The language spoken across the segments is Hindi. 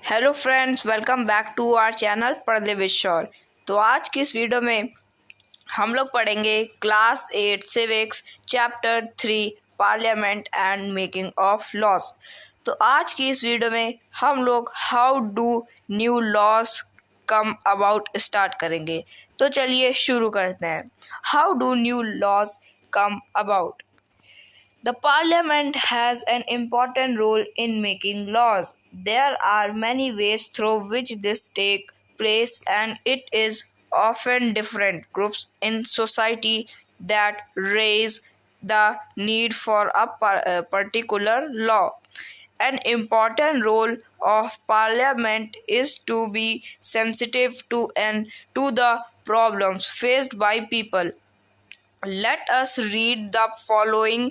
Hello friends, welcome back to our channel पर्दे विद शौर। तो आज की इस वीडियो में हम लोग पढ़ेंगे class 8 civics chapter 3 parliament and making of laws. तो आज की इस वीडियो में हम लोग how do new laws come about start करेंगे। तो चलिए शुरू करते हैं। How do new laws come about? The Parliament has an important role in making laws. There are many ways through which this takes place, and it is often different groups in society that raise the need for a particular law. An important role of Parliament is to be sensitive to the problems faced by people. Let us read the following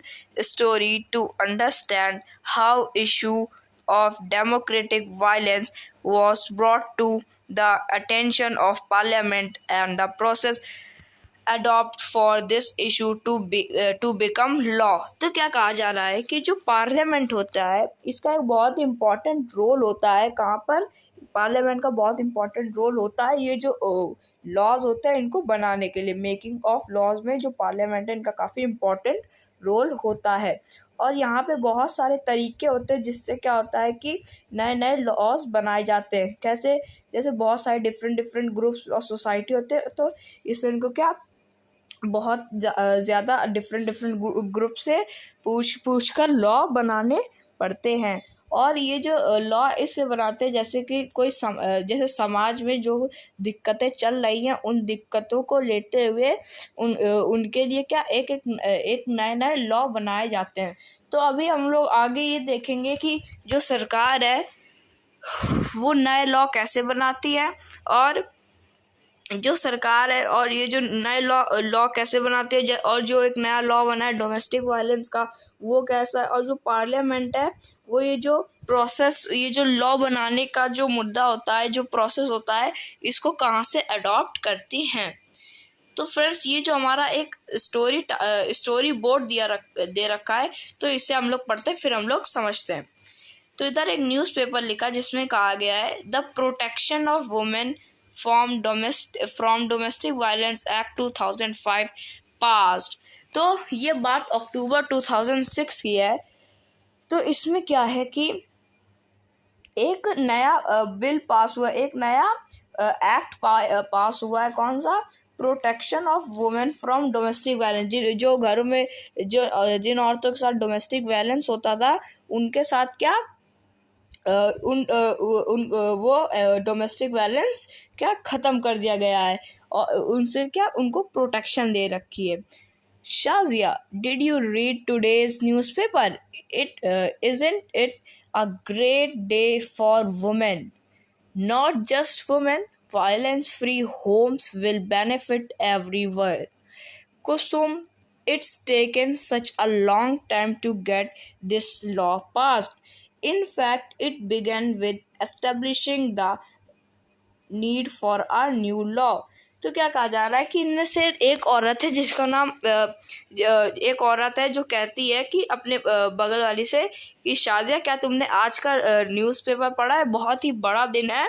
story to understand how issue of democratic violence was brought to the attention of Parliament and the process adopt for this issue to become law। तो क्या कहा जा रहा है कि जो पार्लियामेंट होता है इसका एक बहुत इम्पोर्टेंट रोल होता है। कहाँ पर? पार्लियामेंट का बहुत इम्पोर्टेंट रोल होता है ये जो लॉज होते हैं इनको बनाने के लिए। मेकिंग ऑफ लॉज में जो पार्लियामेंट है इनका काफ़ी इम्पोर्टेंट रोल होता है। और यहाँ पे बहुत सारे तरीके होते हैं जिससे क्या होता है कि नए नए लॉज बनाए जाते हैं। कैसे? जैसे बहुत सारे डिफरेंट ग्रुप्स और सोसाइटी होते हैं, तो इसलिए इनको क्या बहुत ज़्यादा डिफरेंट ग्रुप से पूछ कर लॉ बनाने पड़ते हैं। और ये जो लॉ इससे बनाते हैं जैसे कि जैसे समाज में जो दिक्कतें चल रही हैं उन दिक्कतों को लेते हुए उनके लिए क्या एक नए लॉ बनाए जाते हैं। तो अभी हम लोग आगे ये देखेंगे कि जो सरकार है वो नए लॉ कैसे बनाती है, और जो सरकार है और ये जो नए लॉ कैसे बनाते हैं, और जो एक नया लॉ बना है डोमेस्टिक वायलेंस का वो कैसा है, और जो पार्लियामेंट है वो ये जो लॉ बनाने का जो मुद्दा होता है, जो प्रोसेस होता है, इसको कहाँ से अडॉप्ट करती हैं। तो फ्रेंड्स, ये जो हमारा एक स्टोरी बोर्ड दे रखा है, तो इससे हम लोग पढ़ते हैं फिर हम लोग समझते हैं। तो इधर एक न्यूज़पेपर लिखा जिसमें कहा गया है the protection of women from domestic violence act 2005 passed. तो ये बात अक्टूबर 2006 की है। तो इसमें क्या है कि एक नया बिल पास हुआ, एक नया एक्ट पास हुआ है। कौन सा? Protection of women from domestic violence. जो घरों में जिन औरतों के साथ डोमेस्टिक वायलेंस होता था उनके साथ क्या वो डोमेस्टिक वायलेंस क्या ख़त्म कर दिया गया है और उनसे क्या उनको प्रोटेक्शन दे रखी है। Shazia, did you read today's newspaper? Isn't it a great day for women? Not just women, violence-free homes will benefit everywhere. Kusum, it's taken such a long time to get this law passed. In fact, it began with establishing the need for a new law. तो क्या कहा जा रहा है कि इनमें से एक औरत है जिसका नाम एक औरत है जो कहती है कि अपने बगल वाली से कि शाजिया, क्या तुमने आज का न्यूज़पेपर पढ़ा है? बहुत ही बड़ा दिन है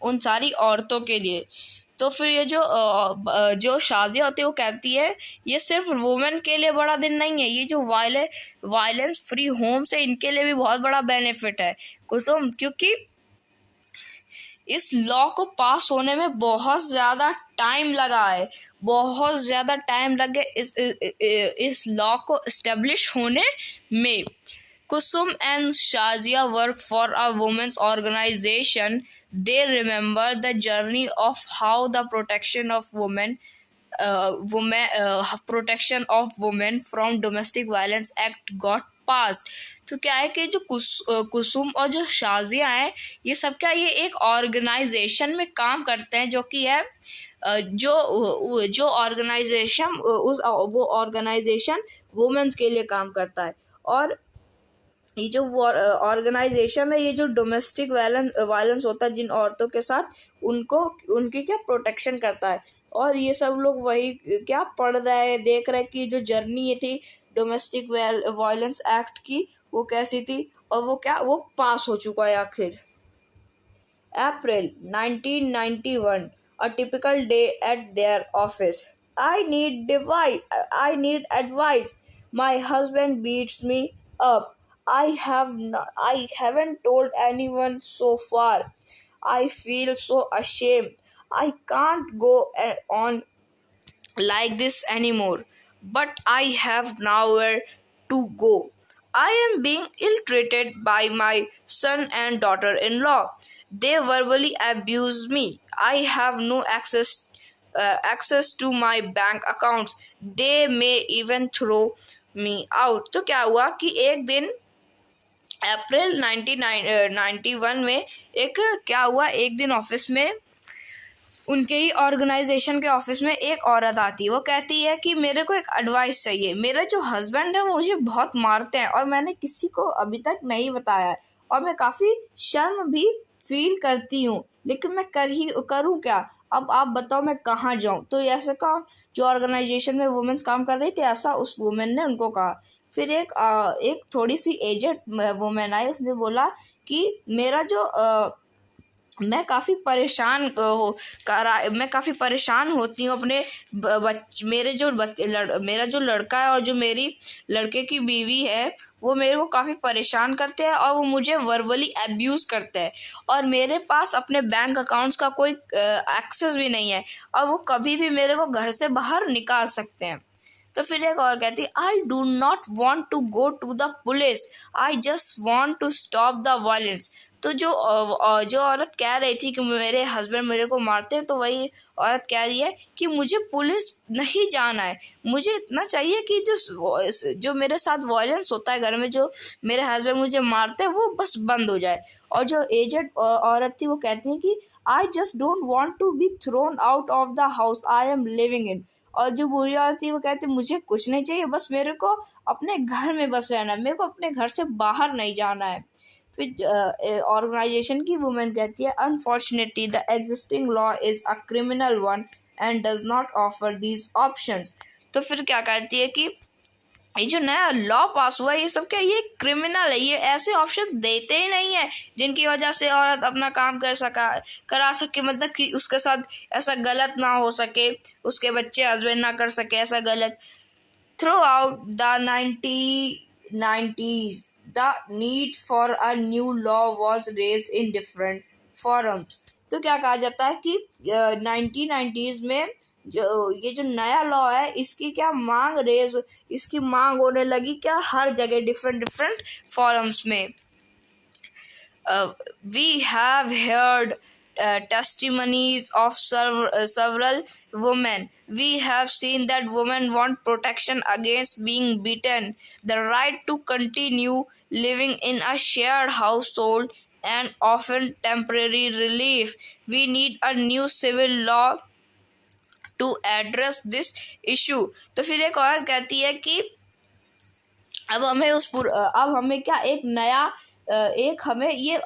उन सारी औरतों के लिए। तो फिर ये जो शाजिया होती है वो कहती है ये सिर्फ वुमेन के लिए बड़ा दिन नहीं है, ये जो वायलेंस फ्री होम्स है इनके लिए भी बहुत बड़ा बेनिफिट है कुसुम, क्योंकि इस लॉ को पास होने में बहुत ज़्यादा टाइम लगा है। बहुत ज़्यादा टाइम लगे इस लॉ को इस्टेब्लिश होने में। Kusum and Shazia work for a women's organization. They remember the journey of how the Protection of Women from Domestic Violence Act got passed. तो क्या है कि जो कुसुम और जो शाजिया हैं ये सब क्या ये एक ऑर्गेनाइजेशन में काम करते हैं, जो कि है जो ऑर्गेनाइजेशन वो ऑर्गेनाइजेशन वुमेन्स के लिए काम करता है। और ये जो ऑर्गेनाइजेशन है ये जो डोमेस्टिक वायलेंस होता है जिन औरतों के साथ उनकी क्या प्रोटेक्शन करता है। और ये सब लोग वही क्या पढ़ रहे हैं, देख रहे हैं कि जो जर्नी ये थी डोमेस्टिक वायलेंस एक्ट की वो कैसी थी और वो पास हो चुका है आखिर। April 1991, a typical day at their office. I need advice. My husband beats me up. I haven't told anyone so far. I feel so ashamed. I can't go on like this anymore. But I have nowhere to go. I am being ill treated by my son and daughter in law. They verbally abuse me. I have no access to my bank accounts. They may even throw me out. तो क्या हुआ कि एक दिन अप्रैल 1991 में एक क्या हुआ, एक दिन ऑफिस में उनके ही ऑर्गेनाइजेशन के ऑफिस में एक औरत आती है। वो कहती है कि मेरे को एक एडवाइस चाहिए। मेरा जो हस्बैंड है वो मुझे बहुत मारते हैं और मैंने किसी को अभी तक नहीं बताया है और मैं काफ़ी शर्म भी फील करती हूँ, लेकिन मैं करूँ क्या? अब आप बताओ मैं कहाँ जाऊँ? तो ऐसा कहा, जो ऑर्गेनाइजेशन में वुमेन्स काम कर रही थी, ऐसा उस वुमेन ने उनको कहा। फिर एक थोड़ी सी एजेड वुमेन आई, उसने बोला कि मेरा जो मैं काफ़ी परेशान होती हूँ अपने मेरा जो लड़का है और जो मेरी लड़के की बीवी है, वो मेरे को काफ़ी परेशान करते हैं और वो मुझे वर्बली अब्यूज़ करते हैं और मेरे पास अपने बैंक अकाउंट्स का कोई एक्सेस भी नहीं है और वो कभी भी मेरे को घर से बाहर निकाल सकते हैं। तो फिर एक और कहती, I do not want to go to the police, I just want to stop the violence. तो जो औरत कह रही थी कि मेरे हस्बैंड मेरे को मारते हैं, तो वही औरत कह रही है कि मुझे पुलिस नहीं जाना है, मुझे इतना चाहिए कि जो मेरे साथ वायलेंस होता है घर में, जो मेरे हस्बैंड मुझे मारते हैं, वो बस बंद हो जाए। और जो एजेड औरत थी वो कहती है कि I just don't want to be thrown out of the house I am living in. और जो बुरी औरत थी वो कहती मुझे कुछ नहीं चाहिए, बस मेरे को अपने घर में बस रहना है, मेरे को अपने घर से बाहर नहीं जाना है। फिर ऑर्गेनाइजेशन की वुमेन कहती है, unfortunately the existing law is a criminal one and does not offer these options. तो फिर क्या कहती है कि ये जो नया लॉ पास हुआ है ये सब क्या, ये क्रिमिनल है, ये ऐसे ऑप्शन देते ही नहीं है जिनकी वजह से औरत अपना काम करा सके, मतलब कि उसके साथ ऐसा गलत ना हो सके, उसके बच्चे हस्बैंड ना कर सके ऐसा गलत। Through out the 1990s the need for a new law was raised in different forums। तो क्या कहा जाता है कि 1990s में ये जो नया लॉ है इसकी इसकी मांग होने लगी क्या, हर जगह डिफरेंट फॉरम्स में। We have heard testimonies of several women. We have seen that women want protection against being beaten, the right to continue living in a shared household, and often temporary relief. We need a new civil law to address this issue। तो फिर एक और कहती है कि अब हमें क्या एक नया एक हमें ये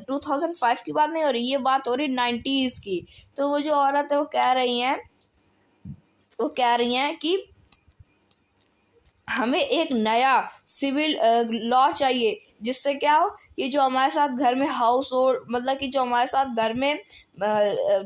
2005 की बात नहीं हो रही, ये बात हो रही 90s की। तो वो जो औरत है वो कह रही हैं कि हमें एक नया सिविल लॉ चाहिए जिससे क्या हो कि जो हमारे साथ घर में हाउस होल्ड, मतलब कि जो हमारे साथ घर में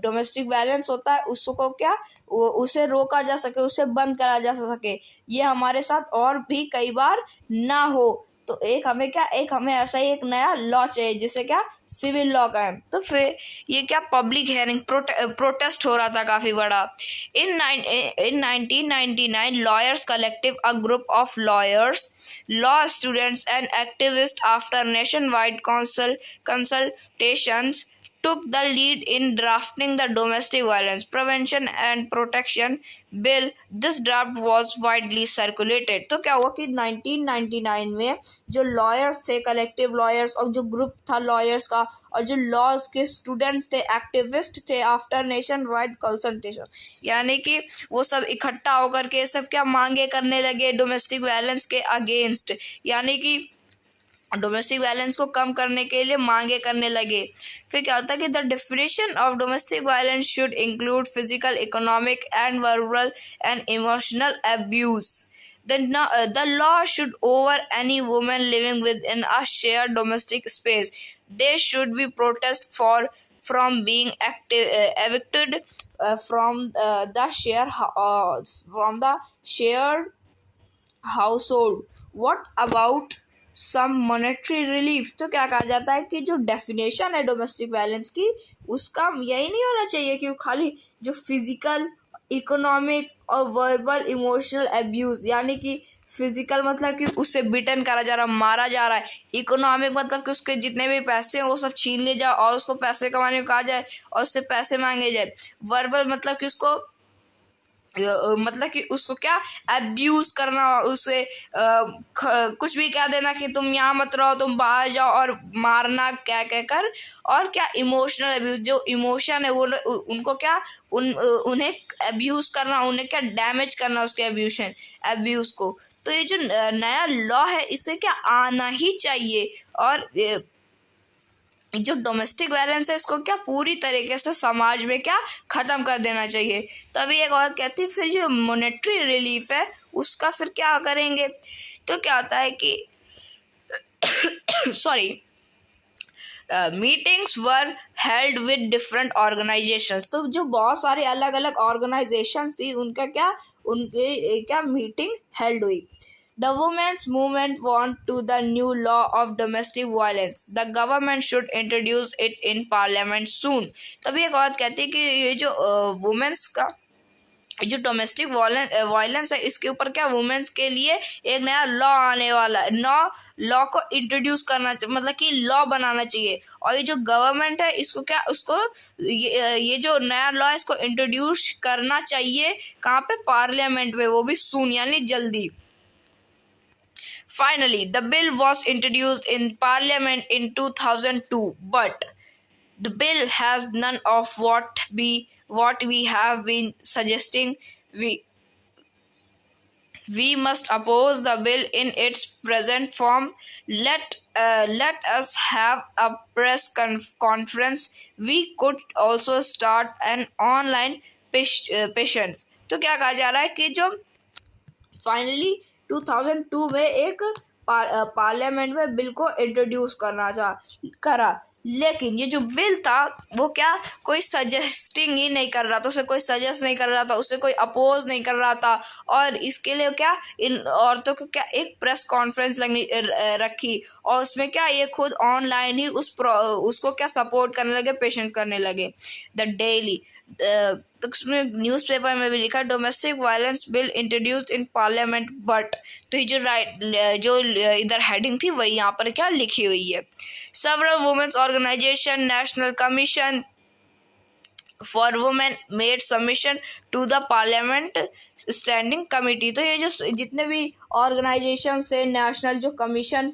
डोमेस्टिक वायलेंस होता है उसको क्या उसे रोका जा सके, उसे बंद करा जा सके, ये हमारे साथ और भी कई बार ना हो। तो हमें ऐसा ही एक नया लॉ चाहिए जिससे क्या सिविल लॉ का है। तो फिर ये क्या पब्लिक हेयरिंग प्रोटेस्ट हो रहा था काफ़ी बड़ा। In 1999, lawyers collective, a group of lawyers, law students and activists, after nationwide consultations, took the lead in drafting the Domestic Violence Prevention and Protection Bill. This draft was widely circulated। तो क्या हुआ कि 1999 में जो लॉयर्स थे, कलेक्टिव लॉयर्स, और जो ग्रुप था लॉयर्स का, और जो लॉज के स्टूडेंट्स थे, एक्टिविस्ट थे, आफ्टर नेशन वाइड कंसल्टेशन, यानी कि वो सब इकट्ठा होकर के सब क्या मांगे करने लगे डोमेस्टिक वायलेंस के अगेंस्ट, यानी कि डोमेस्टिक वायलेंस को कम करने के लिए मांगे करने लगे। फिर क्या होता है कि the definition of domestic violence should include physical, economic and verbal and emotional abuse. The law should over any woman living within a shared domestic space। they should be protest for from being evicted from the shared household. What about some monetary relief? तो क्या कहा जाता है कि जो डेफिनेशन है डोमेस्टिक वायलेंस की, उसका यही नहीं होना चाहिए कि वो खाली जो फिजिकल, इकोनॉमिक और वर्बल इमोशनल अब्यूज, यानी कि फिजिकल मतलब कि उससे बिटन करा जा रहा, मारा जा रहा है। इकोनॉमिक मतलब कि उसके जितने भी पैसे हैं वो सब छीन ले जाए और उसको पैसे कमाने को कहा जाए और उससे पैसे मांगे जाए। वर्बल मतलब कि उसको मतलब कि उसको क्या अब्यूज करना, उसे कुछ भी कह देना कि तुम यहाँ मत रहो, तुम बाहर जाओ, और मारना क्या कहकर। और क्या इमोशनल अब्यूज, जो इमोशन है वो उनको क्या उन्हें अब्यूज करना, उन्हें क्या डैमेज करना उसके अब्यूज को। तो ये जो नया लॉ है इसे क्या आना ही चाहिए, और जो डोमेस्टिक वायलेंस है इसको क्या पूरी तरीके से समाज में क्या खत्म कर देना चाहिए। तभी एक औरत कहती है फिर जो मॉनेटरी रिलीफ है उसका फिर क्या करेंगे। तो क्या होता है कि sorry, meetings were held with different organisations. तो जो बहुत सारे अलग अलग ऑर्गेनाइजेशंस थी उनका क्या उनके क्या मीटिंग हेल्ड हुई। The women's movement want to the new law of domestic violence. The government should introduce it in parliament soon. तभी एक औरत कहती है कि ये जो वुमेन्स का जो डोमेस्टिक वायलेंस है इसके ऊपर क्या वुमेन्स के लिए एक नया लॉ आने वाला है। लॉ को इंट्रोड्यूस करना, मतलब कि लॉ बनाना चाहिए। और ये जो गवर्नमेंट है इसको क्या उसको ये जो नया लॉ है इसको इंट्रोड्यूस करना चाहिए कहाँ पे, पार्लियामेंट में, वो भी सून यानी जल्दी। Finally, the bill was introduced in Parliament in 2002, but the bill has none of what we have been suggesting. We must oppose the bill in its present form. Let us have a press conference. We could also start an online petition. तो क्या कहा जा रहा है कि जो फाइनली 2002 में एक पार्लियामेंट में बिल को इंट्रोड्यूस करा, लेकिन ये जो बिल था वो क्या कोई सजेस्टिंग ही नहीं कर रहा था, उसे कोई सजेस्ट नहीं कर रहा था, उसे कोई अपोज नहीं कर रहा था। और इसके लिए क्या इन औरतों को क्या एक प्रेस कॉन्फ्रेंस रखी और उसमें क्या ये खुद ऑनलाइन ही उसको क्या सपोर्ट करने लगे, पेशेंट करने लगे। द डेली तो उसमें न्यूज़पेपर में भी लिखा domestic violence bill introduced in parliament but. तो ये जो इधर हेडिंग थी वही यहाँ पर क्या लिखी हुई है। Several women's organisation, national commission for women made submission to the parliament standing committee. तो ये जो जितने भी ऑर्गेनाइजेशन थे, नेशनल कमीशन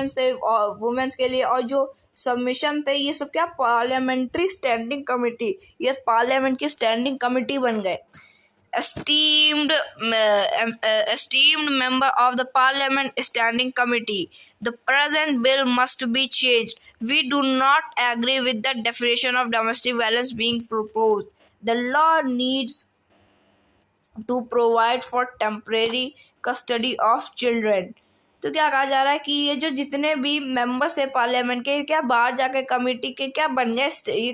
थे वुमेन्स के लिए, और जो सबमिशन थे ये सब क्या पार्लियामेंट्री स्टैंडिंग कमेटी, ये पार्लियामेंट की स्टैंडिंग कमेटी बन गए। esteemed member of the parliament standing committee, the present bill must be changed. We do not agree with the definition of domestic violence being proposed. The law needs to provide for temporary custody of children. तो क्या कहा जा रहा है कि ये जो जितने भी मेंबर्स है पार्लियामेंट के क्या बाहर जाके कमेटी के क्या बन गए, ये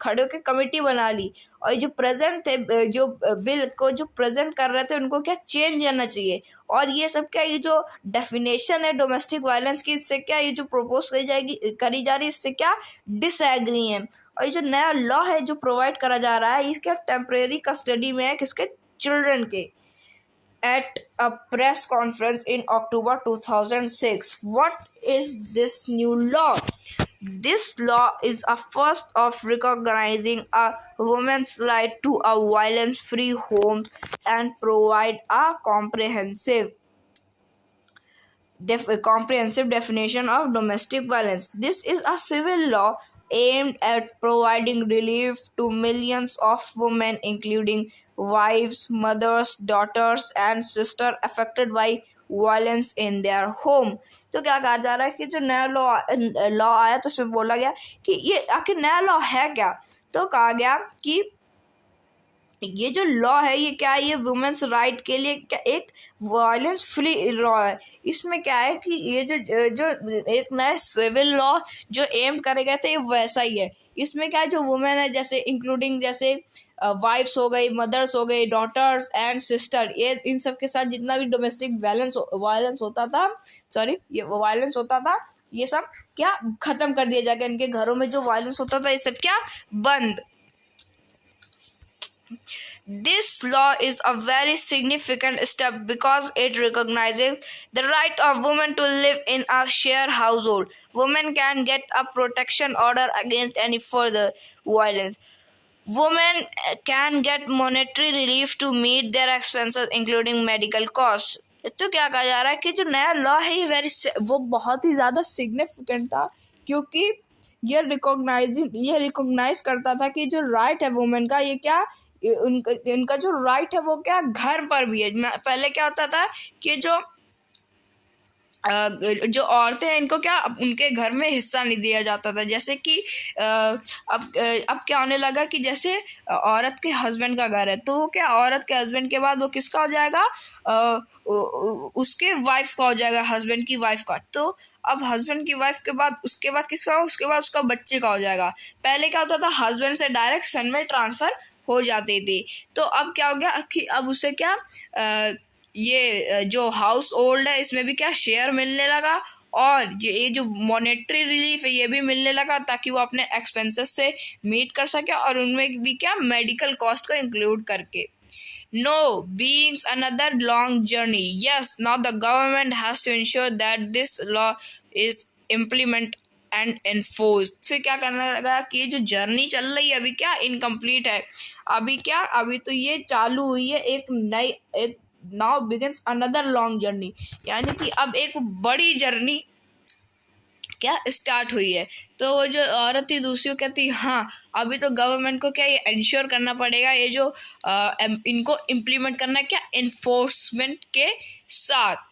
खड़े होकर कमेटी बना ली। और जो प्रेजेंट थे, जो बिल को जो प्रेजेंट कर रहे थे उनको क्या चेंज करना चाहिए। और ये सब क्या ये जो डेफिनेशन है डोमेस्टिक वायलेंस की, इससे क्या ये जो प्रपोज करी जा रही है इससे क्या डिसएग्री है। और ये जो नया लॉ है जो प्रोवाइड करा जा रहा है ये क्या टेम्परेरी कस्टडी में है किसके, चिल्ड्रन के। At a press conference in October 2006. What is this new law? This law is a first of recognizing a woman's right to a violence-free home and provide a comprehensive definition of domestic violence. This is a civil law aimed at providing relief to millions of women, including wives, mothers, daughters, and sisters affected by violence in their home. तो क्या कहा जा रहा है कि जो नया लॉ आया तो उसमें बोला गया कि ये आखिर नया लॉ है क्या। तो कहा गया कि ये जो लॉ है ये क्या है, ये वुमेन्स राइट के लिए क्या एक वायलेंस फ्री लॉ है। इसमें क्या है कि ये जो जो एक नया सिविल लॉ जो एम करे गए थे ये वैसा ही है। इसमें क्या है, जो वुमेन है जैसे इंक्लूडिंग जैसे वाइफ्स हो गई, मदर्स हो गई, डॉटर्स एंड सिस्टर, ये इन सब के साथ जितना भी डोमेस्टिक वायलेंस होता था, सॉरी ये वायलेंस होता था, ये सब क्या खत्म कर दिया जाएगा। इनके घरों में जो वायलेंस होता था ये सब क्या बंद। This law is a very significant step because it recognizes the right of women to live in a shared household. Women can get a protection order against any further violence. Women can get monetary relief to meet their expenses including medical costs. तो क्या कहा जा रहा है कि जो नया लॉ है ये वो बहुत ही ज़्यादा सिग्निफिकेंट था, क्योंकि ये रिकॉग्नाइज करता था कि जो राइट है वुमेन का, ये क्या इनका जो राइट है वो क्या घर पर भी है। पहले क्या होता था कि जो औरतें हैं इनको क्या उनके घर में हिस्सा नहीं दिया जाता था। जैसे कि अब क्या होने लगा कि जैसे औरत के हस्बैंड का घर है तो वो क्या औरत के हस्बैंड के बाद वो किसका हो जाएगा, उसके वाइफ का हो जाएगा, हस्बैंड की वाइफ का। तो अब हस्बैंड की वाइफ के बाद उसके बाद किसका, उसके बाद उसका बच्चे का हो जाएगा। पहले क्या होता था हस्बैंड से डायरेक्ट सन में ट्रांसफ़र हो जाती थी। तो अब क्या हो गया कि अब उसे क्या ये जो हाउस होल्ड है इसमें भी क्या शेयर मिलने लगा, और ये जो मॉनेटरी रिलीफ है ये भी मिलने लगा ताकि वो अपने एक्सपेंसेस से मीट कर सके, और उनमें भी क्या मेडिकल कॉस्ट को इंक्लूड करके। No, being another long journey. Yes, now the government has to ensure that this law is implemented and enforce. फिर क्या करने लगा कि ये जो जर्नी चल रही है अभी क्या इनकम्प्लीट है, अभी तो ये चालू हुई है एक now begins another long journey, यानी कि अब एक बड़ी जर्नी क्या स्टार्ट हुई है। तो वो जो औरत थी दूसरी कहती हाँ अभी तो गवर्नमेंट को क्या ये इंश्योर करना पड़ेगा, ये जो इनको इम्प्लीमेंट करना है क्या एनफोर्समेंट के साथ।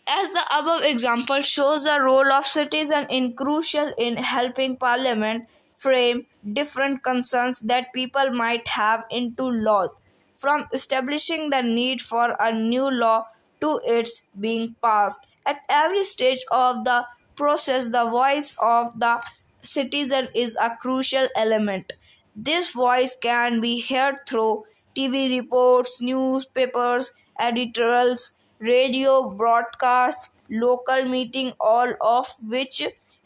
As the above example shows, the role of citizen is crucial in helping Parliament frame different concerns that people might have into laws, from establishing the need for a new law to its being passed. At every stage of the process, the voice of the citizen is a crucial element. This voice can be heard through TV reports, newspapers, editorials, radio broadcast, local meeting, all of which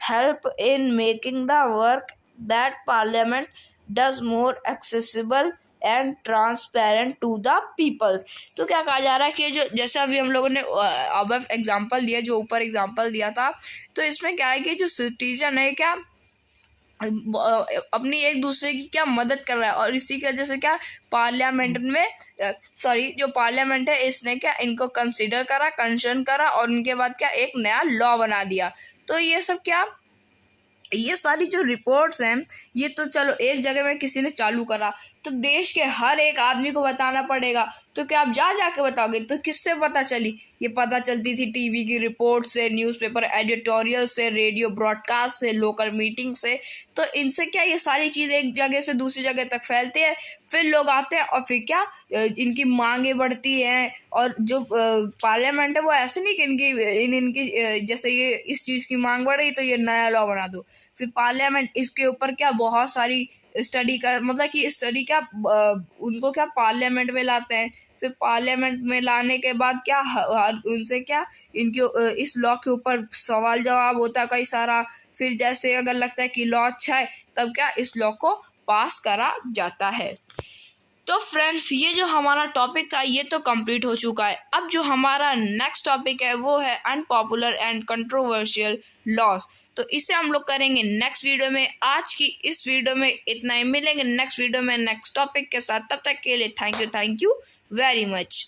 help in making the work that Parliament does more accessible and transparent to the peoples. तो क्या कहा जा रहा है कि जो जैसे अभी हम लोगों ने अब एग्जांपल दिया, जो ऊपर एग्जांपल दिया था, तो इसमें क्या है कि जो सिटीजन है क्या अपनी एक दूसरे की क्या मदद कर रहा है, और इसी की वजह से क्या पार्लियामेंट में जो पार्लियामेंट है इसने क्या इनको कंसीडर करा, कंसर्न करा, और उनके बाद क्या एक नया लॉ बना दिया। तो ये सब क्या ये सारी जो रिपोर्ट्स हैं ये तो चलो एक जगह में किसी ने चालू करा, तो देश के हर एक आदमी को बताना पड़ेगा। तो क्या आप जाके बताओगे तो किससे पता चली, ये पता चलती थी टीवी की रिपोर्ट से, न्यूज़पेपर एडिटोरियल से, रेडियो ब्रॉडकास्ट से, लोकल मीटिंग से। तो इनसे क्या ये सारी चीज़ एक जगह से दूसरी जगह तक फैलती है, फिर लोग आते हैं और फिर क्या इनकी मांगे बढ़ती हैं। और जो पार्लियामेंट है वो ऐसे नहीं कि इनकी जैसे ये इस चीज़ की मांग बढ़ रही तो ये नया लॉ बना दो, फिर पार्लियामेंट इसके ऊपर क्या बहुत सारी स्टडी कर मतलब कि स्टडी क्या उनको क्या पार्लियामेंट में लाते हैं, फिर पार्लियामेंट में लाने के बाद क्या उनसे क्या इनके इस लॉ के ऊपर सवाल जवाब होता है कई सारा। फिर जैसे अगर लगता है कि लॉ अच्छा है तब क्या इस लॉ को पास करा जाता है। तो फ्रेंड्स ये जो हमारा टॉपिक था ये तो कंप्लीट हो चुका है। अब जो हमारा नेक्स्ट टॉपिक है वो है अनपॉपुलर एंड कंट्रोवर्शियल लॉज। तो इसे हम लोग करेंगे नेक्स्ट वीडियो में। आज की इस वीडियो में इतना ही, मिलेंगे नेक्स्ट वीडियो में नेक्स्ट टॉपिक के साथ। तब तक के लिए थैंक यू वेरी मच।